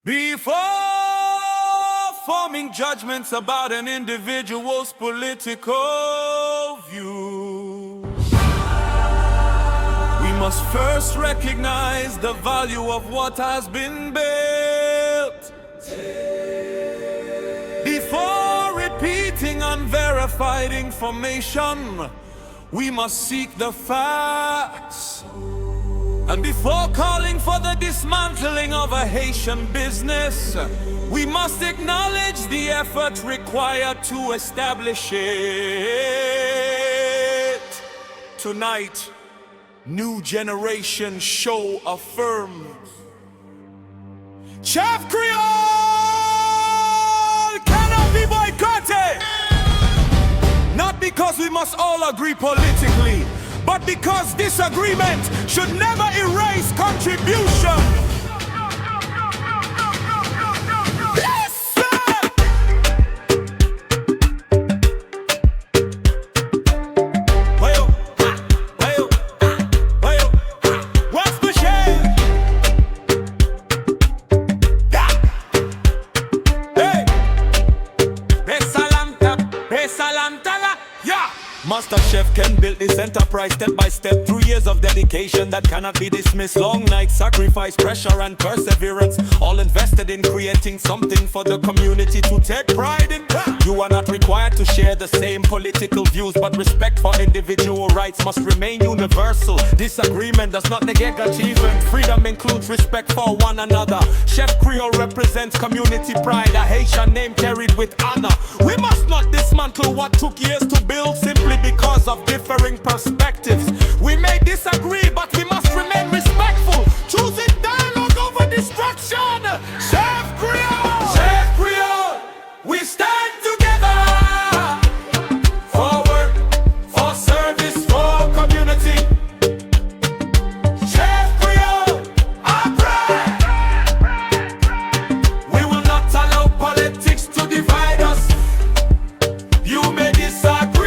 Before forming judgments about an individual's political views, we must first recognize the value of what has been built. Before repeating unverified information, we must seek the facts. And before calling for the dismantling of a Haitian business, we must acknowledge the effort required to establish it. Tonight, new generation show affirms. Chef Creole cannot be boycotted! Not because we must all agree politically, but because disagreement should never erase contribution. What's the shame? Hey, Besalantala, yeah. Master Chef can build this enterprise step by step through years of dedication that cannot be dismissed. Long nights, sacrifice, pressure and perseverance, all invested in creating something for the community to take pride in. You are not required to share the same political views, but respect for individual rights must remain universal. Disagreement does not negate achievement. Freedom includes respect for one another. Chef Creole represents community pride, a Haitian name carried with honor. We must not dismantle what took years to build simply because of differing perspectives. We may disagree, but we must remain respectful, choosing dialogue over destruction. Chef Creole, Chef Creole, we stand together. Forward, for service, for community. Chef Creole, our pride. We will not allow politics to divide us. You may disagree,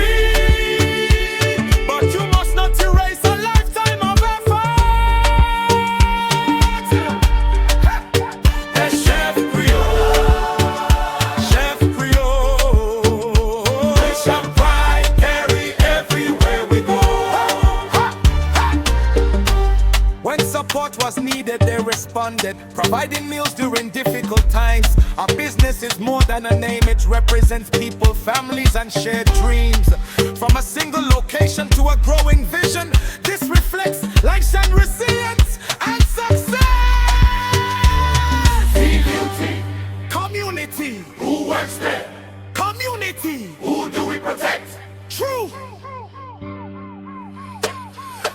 was needed, they responded, providing meals during difficult times. Our business is more than a name, it represents people, families and shared dreams. From a single location to a growing vision, this reflects lives and resilience and success. Beauty. Community. Who works there? Community. Who do we protect? True.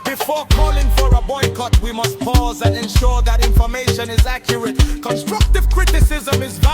Before calling for a boycott, we must pause and ensure that information is accurate. Constructive criticism is valid.